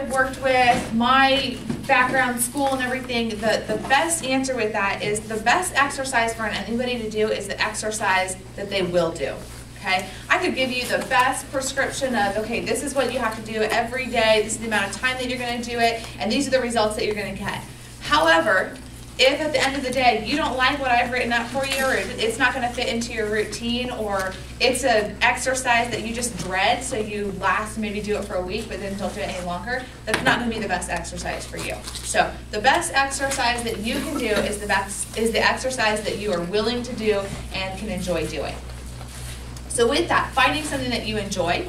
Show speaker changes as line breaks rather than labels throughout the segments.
I've worked with, my background, school and everything, the best answer with that is the best exercise for anybody to do is the exercise that they will do. Okay? I could give you the best prescription of, okay, this is what you have to do every day, this is the amount of time that you're going to do it, and these are the results that you're going to get. However, if at the end of the day you don't like what I've written up for you, or it's not going to fit into your routine, or it's an exercise that you just dread, so you last maybe do it for a week but then don't do it any longer, that's not going to be the best exercise for you. So the best exercise that you can do is the exercise that you are willing to do and can enjoy doing. So with that, finding something that you enjoy,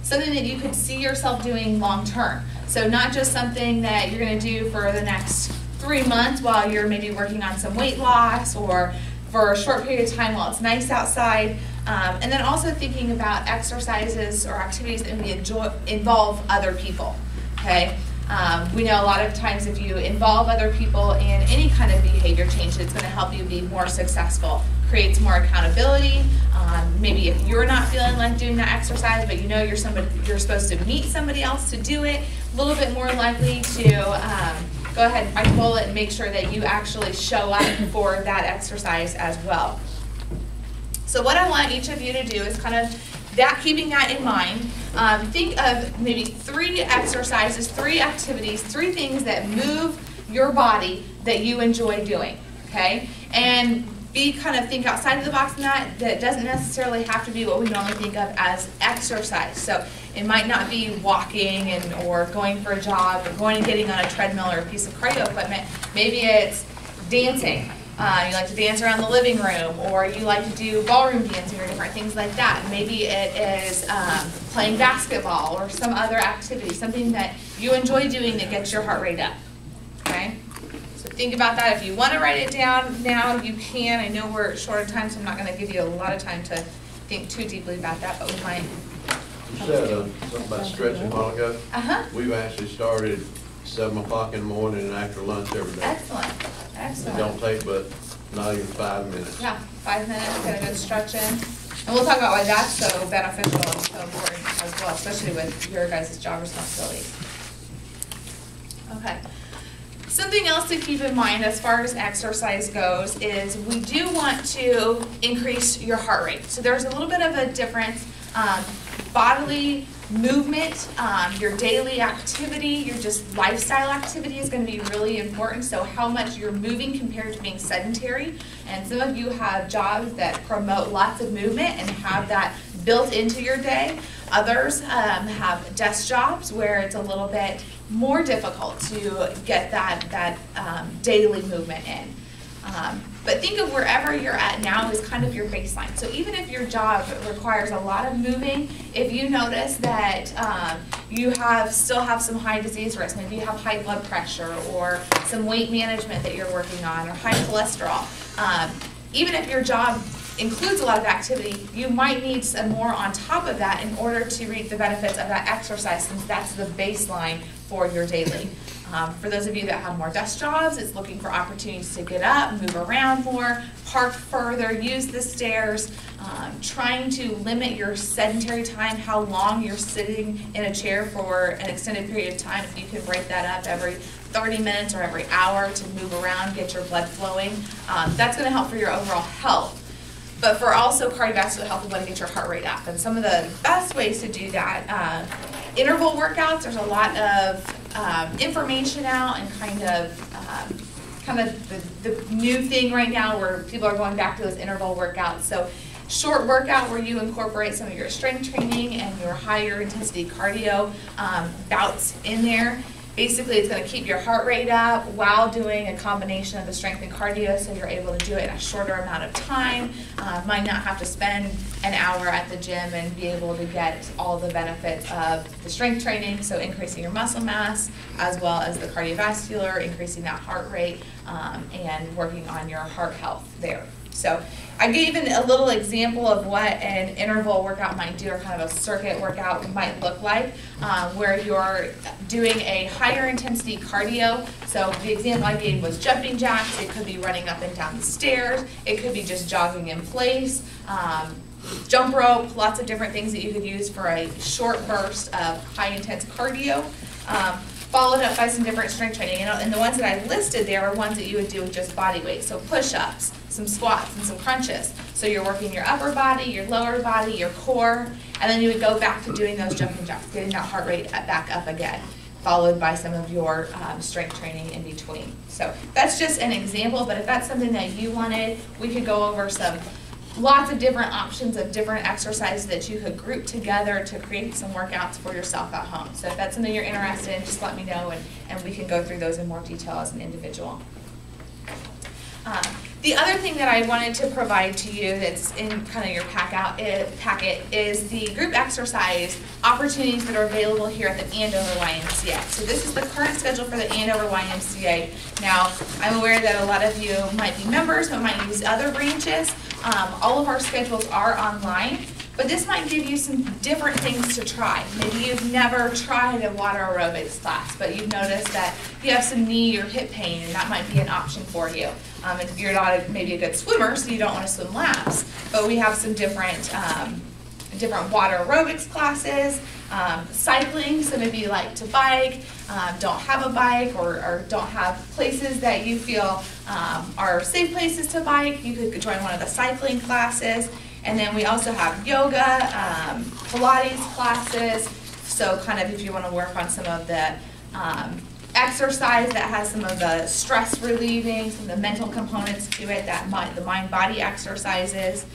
something that you could see yourself doing long term. So not just something that you're going to do for the next 3 months while you're maybe working on some weight loss, or for a short period of time while it's nice outside. And then also thinking about exercises or activities that involve other people. Okay? We know a lot of times if you involve other people in any kind of behavior change, it's going to help you be more successful. Creates more accountability. Maybe if you're not feeling like doing that exercise, but you know you're supposed to meet somebody else to do it, a little bit more likely to go ahead and bite the bullet and make sure that you actually show up for that exercise as well. So what I want each of you to do is kind of keeping that in mind, think of maybe 3 exercises, 3 activities, 3 things that move your body that you enjoy doing, okay? And think outside of the box in that doesn't necessarily have to be what we normally think of as exercise. So it might not be walking or going for a jog, or going and getting on a treadmill or a piece of cardio equipment. Maybe it's dancing. You like to dance around the living room, or you like to do ballroom dancing or different things like that. Maybe it is playing basketball or some other activity, something that you enjoy doing that gets your heart rate up. Okay? So think about that. If you want to write it down now, you can. I know we're short of time, so I'm not going to give you a lot of time to think too deeply about that, but we might.
You said something about stretching a while ago. We've actually started 7 o'clock in the morning and after lunch every day.
Excellent. Excellent.
It don't take but not even 5 minutes.
Yeah, 5 minutes, get a good stretch in. And we'll talk about why that's so beneficial and so important as well, especially with your guys' job responsibilities. Okay. Something else to keep in mind as far as exercise goes is we do want to increase your heart rate. So there's a little bit of a difference. Bodily movement, your daily activity, your just lifestyle activity is going to be really important. So how much you're moving compared to being sedentary. And some of you have jobs that promote lots of movement and have that built into your day. Others have desk jobs where it's a little bit more difficult to get that daily movement in. But think of wherever you're at now as kind of your baseline. So even if your job requires a lot of moving, if you notice that you still have some high disease risk, maybe you have high blood pressure or some weight management that you're working on, or high cholesterol, even if your job includes a lot of activity, you might need some more on top of that in order to reap the benefits of that exercise, since that's the baseline for your daily. For those of you that have more desk jobs, it's looking for opportunities to get up, move around more, park further, use the stairs, trying to limit your sedentary time, how long you're sitting in a chair for an extended period of time. If you can break that up every 30 minutes or every hour to move around, get your blood flowing, that's going to help for your overall health. But for also cardiovascular health, we want to get your heart rate up. And some of the best ways to do that, interval workouts, there's a lot of information out, and kind of the new thing right now where people are going back to those interval workouts. So short workout where you incorporate some of your strength training and your higher intensity cardio bouts in there. Basically, it's going to keep your heart rate up while doing a combination of the strength and cardio, so you're able to do it in a shorter amount of time. Might not have to spend an hour at the gym and be able to get all the benefits of the strength training, so increasing your muscle mass, as well as the cardiovascular, increasing that heart rate, and working on your heart health there. So I gave a little example of what an interval workout might do, or kind of a circuit workout might look like, where you're doing a higher intensity cardio. So the example I gave was jumping jacks. It could be running up and down the stairs. It could be just jogging in place. Jump rope, lots of different things that you could use for a short burst of high intense cardio. Followed up by some different strength training. And the ones that I listed there are ones that you would do with just body weight. So push-ups, some squats, and some crunches. So you're working your upper body, your lower body, your core, and then you would go back to doing those jumping jacks, getting that heart rate back up again, followed by some of your strength training in between. So that's just an example, but if that's something that you wanted, we could go over lots of different options of different exercises that you could group together to create some workouts for yourself at home. So if that's something you're interested in, just let me know and we can go through those in more detail as an individual. The other thing that I wanted to provide to you that's in kind of your packet is the group exercise opportunities that are available here at the Andover YMCA. So this is the current schedule for the Andover YMCA. Now, I'm aware that a lot of you might be members, but might use other branches. All of our schedules are online, but this might give you some different things to try. Maybe you've never tried a water aerobics class, but you've noticed that you have some knee or hip pain, and that might be an option for you. If you're not maybe a good swimmer, so you don't want to swim laps, but we have some different water aerobics classes, cycling, so maybe you like to bike, don't have a bike, or don't have places that you feel are safe places to bike, you could join one of the cycling classes. And then we also have yoga, Pilates classes, so kind of if you want to work on some of the exercise that has some of the stress relieving, some of the mental components to it, the mind-body exercises.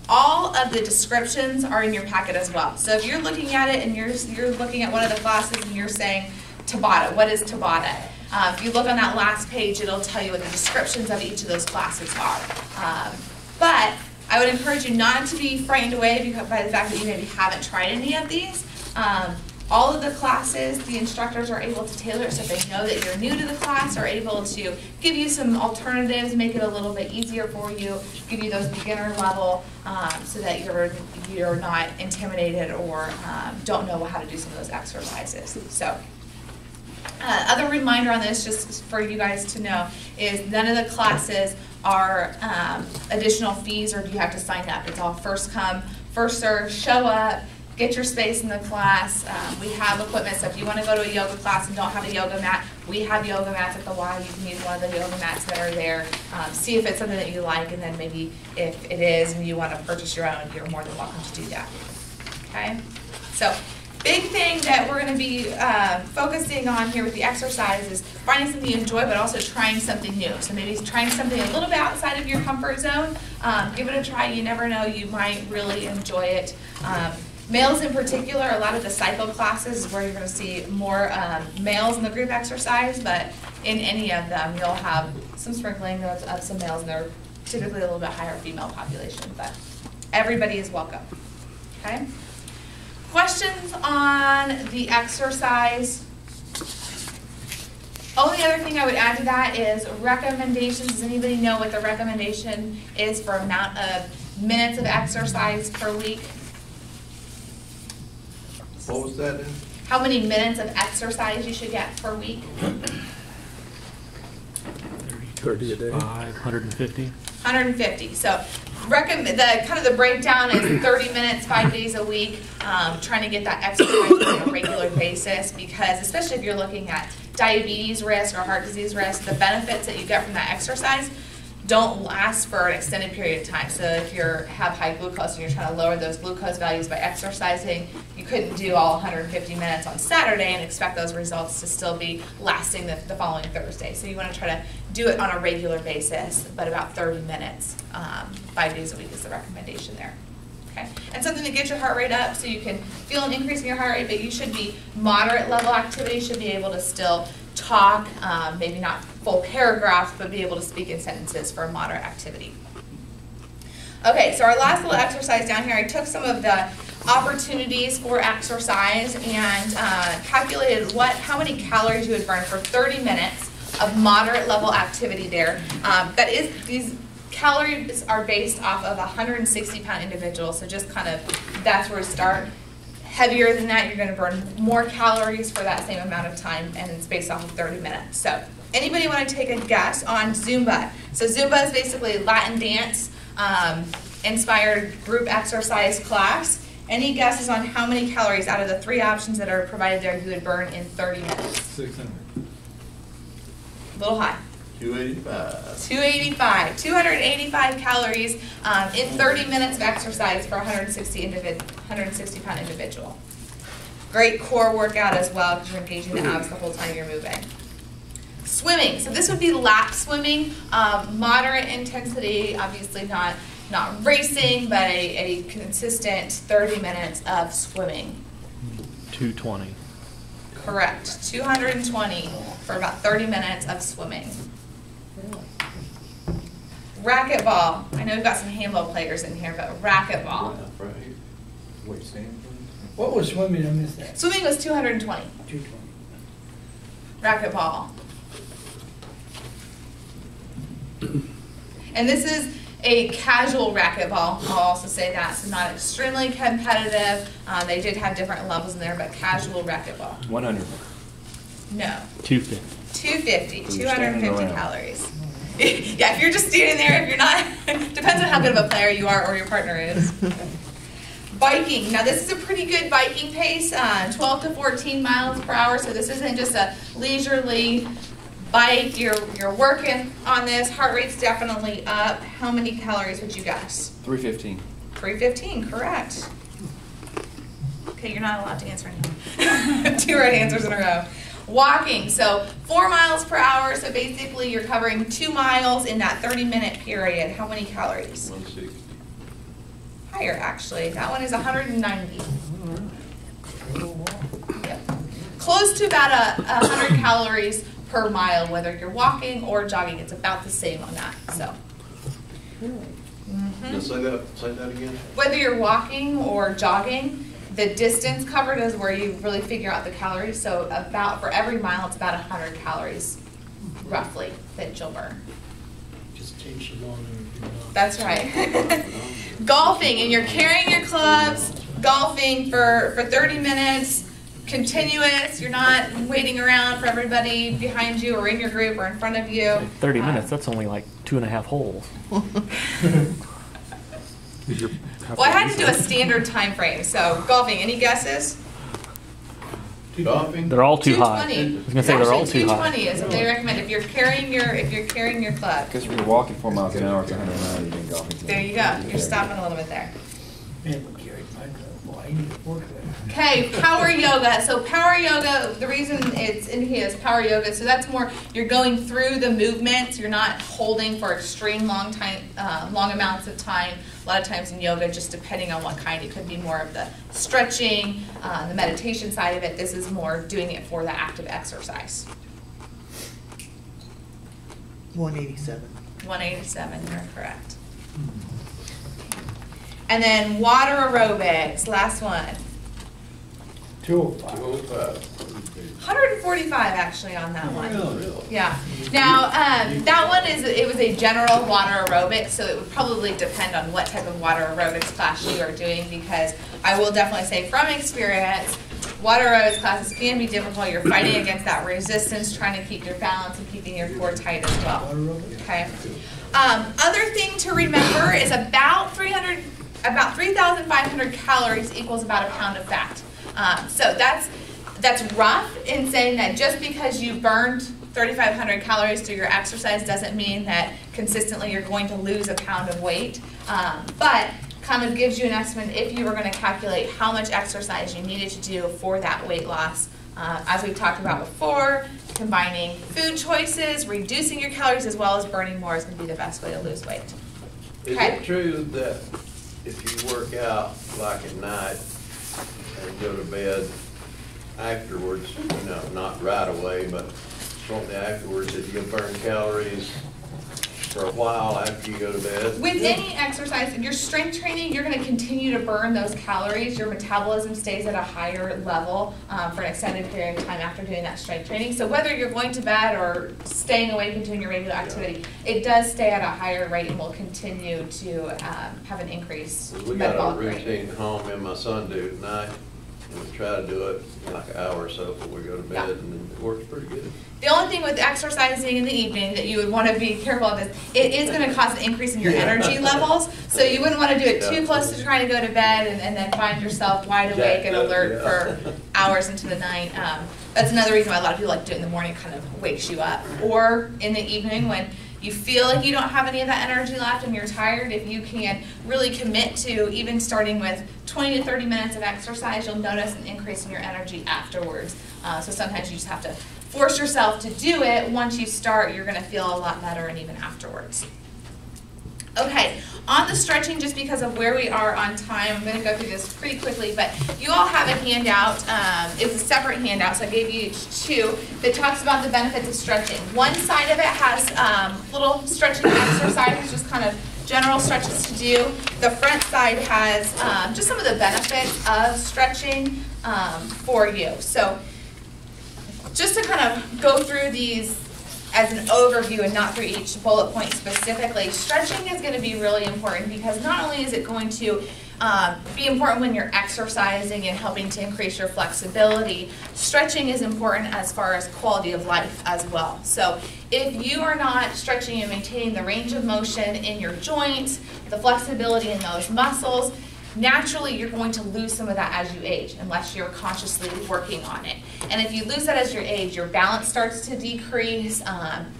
All of the descriptions are in your packet as well. So if you're looking at it and you're looking at one of the classes and you're saying Tabata, what is Tabata? If you look on that last page, it'll tell you what the descriptions of each of those classes are. But I would encourage you not to be frightened away by the fact that you maybe haven't tried any of these. All of the classes, the instructors are able to tailor it so they know that you're new to the class, are able to give you some alternatives, make it a little bit easier for you, give you those beginner level so that you're not intimidated or don't know how to do some of those exercises. So. Other reminder on this, just for you guys to know, is none of the classes are additional fees or do you have to sign up. It's all first come, first serve, show up, get your space in the class. We have equipment, so if you want to go to a yoga class and don't have a yoga mat, we have yoga mats at the Y. You can use one of the yoga mats that are there. See if it's something that you like, and then maybe if it is and you want to purchase your own, you're more than welcome to do that. Okay? So, big thing that we're going to be focusing on here with the exercise is finding something you enjoy, but also trying something new. So maybe trying something a little bit outside of your comfort zone. Give it a try. You never know. You might really enjoy it. Males in particular, a lot of the cycle classes is where you're going to see more males in the group exercise, but in any of them, you'll have some sprinkling of some males, and they're typically a little bit higher female population, but everybody is welcome. Okay? Questions on the exercise? Only other thing I would add to that is recommendations. Does anybody know what the recommendation is for amount of minutes of exercise per week?
What was that then?
How many minutes of exercise you should get per week?
30 a day.
150.
150. So the breakdown is 30 minutes, 5 days a week, trying to get that exercise on a regular basis, because especially if you're looking at diabetes risk or heart disease risk, the benefits that you get from that exercise don't last for an extended period of time. So if you have high glucose and you're trying to lower those glucose values by exercising, you couldn't do all 150 minutes on Saturday and expect those results to still be lasting the following Thursday. So you want to try to do it on a regular basis, but about 30 minutes, 5 days a week is the recommendation there. Okay? And something to get your heart rate up so you can feel an increase in your heart rate, but you should be moderate level activity, should be able to still talk, maybe not full paragraphs, but be able to speak in sentences for moderate activity. Okay, so our last little exercise down here, I took some of the opportunities for exercise and calculated how many calories you would burn for 30 minutes of moderate level activity there. These calories are based off of a 160-pound individual, so just kind of, that's where we start. Heavier than that, you're going to burn more calories for that same amount of time, and it's based off of 30 minutes. So, anybody want to take a guess on Zumba? So, Zumba is basically Latin dance inspired group exercise class, Any guesses on how many calories out of the 3 options that are provided there you would burn in 30 minutes?
600.
A little high.
285.
285. 285 calories in 30 minutes of exercise for a 160-pound individual. Great core workout as well because you're engaging the abs the whole time you're moving. Swimming. So this would be lap swimming, moderate intensity, obviously not racing, but a consistent 30 minutes of swimming.
220.
Correct. 220 for about 30 minutes of swimming. Racquetball. I know we've got some handball players in here, but racquetball.
Right here.
Wait, stand.
What was swimming? I missed that.
Swimming was 220.
220.
Racquetball. And this is a casual racquetball. I'll also say that. So not extremely competitive. They did have different levels in there, but casual racquetball.
100.
No.
250.
250.
So you're standing
250
around.
calories. Yeah, if you're just standing there, if you're not, depends on how good of a player you are or your partner is. Biking. Now this is a pretty good biking pace, 12 to 14 miles per hour. So this isn't just a leisurely bike. You're working on this. Heart rate's definitely up. How many calories would you guess?
315.
315, correct. Okay, you're not allowed to answer anymore. 2 right answers in a row. Walking, so 4 miles per hour, so basically you're covering 2 miles in that 30-minute period. How many calories?
160.
Higher, actually. That one is 190. Yep. Close to about 100 calories per mile, whether you're walking or jogging. It's about the same on that. So.
Now say that again.
Whether you're walking or jogging, the distance covered is where you really figure out the calories. So about for every mile, it's about 100 calories, roughly, that you'll burn.
Just takes you longer if you're not.
That's right. Golfing, and you're carrying your clubs, golfing for 30 minutes, continuous. You're not waiting around for everybody behind you or in your group or in front of you.
30 minutes, that's only like 2.5 holes.
Well, I had to do a standard time frame. So golfing, any guesses?
Golfing?
They're all too high.
220.
I was going to say they're all too high.
220 is what they recommend if you're carrying your club.
Because if you're walking 4 miles an hour, it's 190. You're golfing.
There you go. You're stopping a little bit there.
Man, we carried my club. Boy, I need to work that.
Okay, power yoga. So power yoga, the reason it's in here is power yoga. So that's more, you're going through the movements. You're not holding for extreme long amounts of time. A lot of times in yoga, just depending on what kind, it could be more of the stretching, the meditation side of it. This is more doing it for the active exercise.
187.
187, you're correct. And then water aerobics, last one.
205.
205.
145 actually on that one.
Really?
Yeah. Now, that one it was a general water aerobics, so it would probably depend on what type of water aerobics class you are doing, because I will definitely say from experience, water aerobics classes can be difficult. You're fighting against that resistance, trying to keep your balance and keeping your core tight as well. Okay. Other thing to remember is about 3,500 calories equals about a pound of fat. So that's rough in saying that just because you burned 3,500 calories through your exercise doesn't mean that consistently you're going to lose a pound of weight, but kind of gives you an estimate if you were going to calculate how much exercise you needed to do for that weight loss. As we've talked about before, combining food choices, reducing your calories, as well as burning more is going to be the best way to lose weight.
Is
Okay.
it true that if you work out like at night and go to bed afterwards, not right away, but shortly afterwards, that you'll burn calories for a while after you go to bed?
With any exercise, if you're strength training, you're going to continue to burn those calories. Your metabolism stays at a higher level for an extended period of time after doing that strength training. So whether you're going to bed or staying awake and doing your regular activity, it does stay at a higher rate and will continue to have an increased
We got a
metabolic rate.
routine at home, and my son do at night. And we try to do it in like an hour or so before we go to bed,
Yeah.
and it works pretty good.
The only thing with exercising in the evening that you would want to be careful of is it is going to cause an increase in your energy levels. So you wouldn't want to do it too close to trying to go to bed and then find yourself wide awake and alert for hours into the night. That's another reason why a lot of people like to do it in the morning, kind of wakes you up. Or in the evening when you feel like you don't have any of that energy left and you're tired, if you can really commit to even starting with 20 to 30 minutes of exercise, you'll notice an increase in your energy afterwards. So sometimes you just have to force yourself to do it. Once you start, you're going to feel a lot better, and even afterwards. Okay, on the stretching, just because of where we are on time, I'm going to go through this pretty quickly, but you all have a handout. It's a separate handout, so I gave you each two, that talks about the benefits of stretching. One side of it has little stretching exercises, just kind of general stretches to do. The front side has just some of the benefits of stretching for you. So just to kind of go through these as an overview and not through each bullet point specifically, stretching is going to be really important because not only is it going to be important when you're exercising and helping to increase your flexibility, stretching is important as far as quality of life as well. So if you are not stretching and maintaining the range of motion in your joints, the flexibility in those muscles, naturally you're going to lose some of that as you age unless you're consciously working on it. And if you lose that as you age, your balance starts to decrease,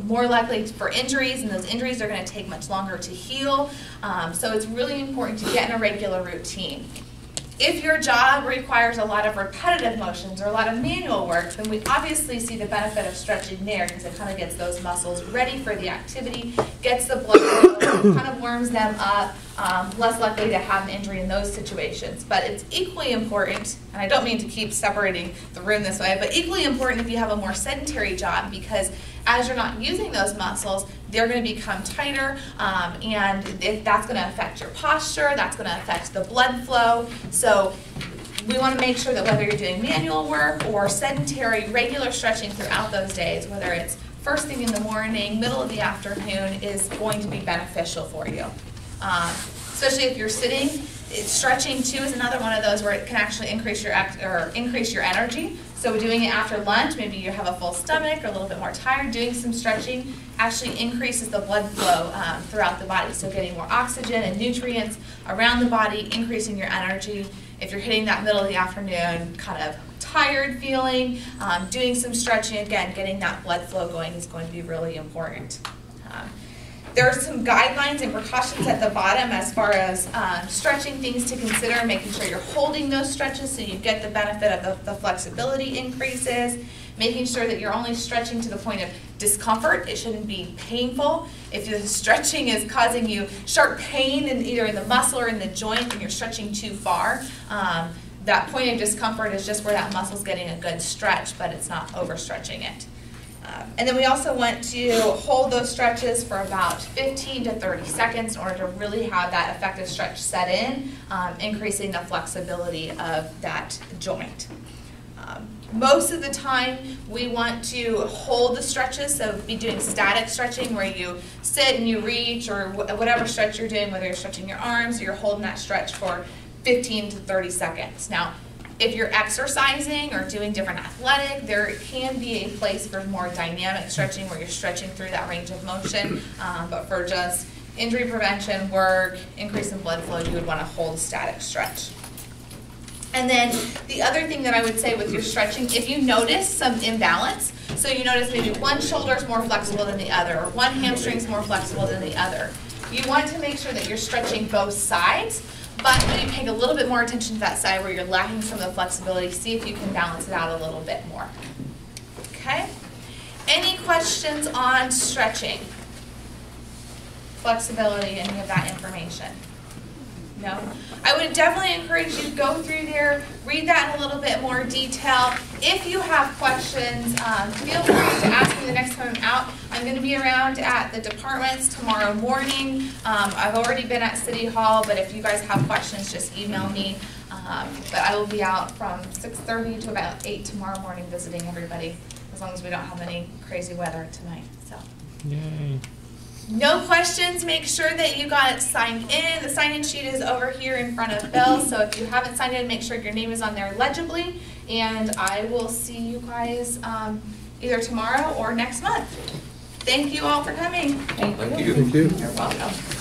more likely for injuries, and those injuries are going to take much longer to heal. So it's really important to get in a regular routine. If your job requires a lot of repetitive motions or a lot of manual work, then we obviously see the benefit of stretching there because it kind of gets those muscles ready for the activity, gets the blood flow, kind of warms them up, less likely to have an injury in those situations. But it's equally important, and I don't mean to keep separating the room this way, but equally important if you have a more sedentary job because as you're not using those muscles, they're going to become tighter, and that's going to affect your posture, that's going to affect the blood flow. So we want to make sure that whether you're doing manual work or sedentary, regular stretching throughout those days, whether it's first thing in the morning, middle of the afternoon, is going to be beneficial for you. Especially if you're sitting, stretching too is another one of those where it can actually increase your energy. So doing it after lunch, maybe you have a full stomach or a little bit more tired, doing some stretching actually increases the blood flow throughout the body. So getting more oxygen and nutrients around the body, increasing your energy. If you're hitting that middle of the afternoon, kind of tired feeling, doing some stretching, again, getting that blood flow going is going to be really important. There are some guidelines and precautions at the bottom as far as stretching things to consider, making sure you're holding those stretches so you get the benefit of the flexibility increases, making sure that you're only stretching to the point of discomfort. It shouldn't be painful. If the stretching is causing you sharp pain in either in the muscle or in the joint and you're stretching too far, that point of discomfort is just where that muscle's getting a good stretch, but it's not overstretching it. And then we also want to hold those stretches for about 15 to 30 seconds in order to really have that effective stretch set in, increasing the flexibility of that joint. Most of the time we want to hold the stretches, so be doing static stretching where you sit and you reach or whatever stretch you're doing, whether you're stretching your arms or you're holding that stretch for 15 to 30 seconds. Now, if you're exercising or doing different athletic, there can be a place for more dynamic stretching where you're stretching through that range of motion. But for just injury prevention work, increase in blood flow, you would want to hold a static stretch. And then the other thing that I would say with your stretching, if you notice some imbalance, so you notice maybe one shoulder is more flexible than the other, or one hamstring is more flexible than the other, you want to make sure that you're stretching both sides. But maybe paying a little bit more attention to that side where you're lacking some of the flexibility, see if you can balance it out a little bit more. Okay? Any questions on stretching? Flexibility, any of that information? No? I would definitely encourage you to go through there, read that in a little bit more detail. If you have questions, feel free to ask me the next time I'm out. I'm going to be around at the departments tomorrow morning. I've already been at City Hall, but if you guys have questions, just email me. But I will be out from 6:30 to about 8 tomorrow morning visiting everybody, as long as we don't have any crazy weather tonight. So.
Yay.
No questions, make sure that you got signed in. The sign-in sheet is over here in front of Bill, so if you haven't signed in, make sure your name is on there legibly. And I will see you guys either tomorrow or next month. Thank you all for coming.
Thank you.
Thank you.
You're welcome.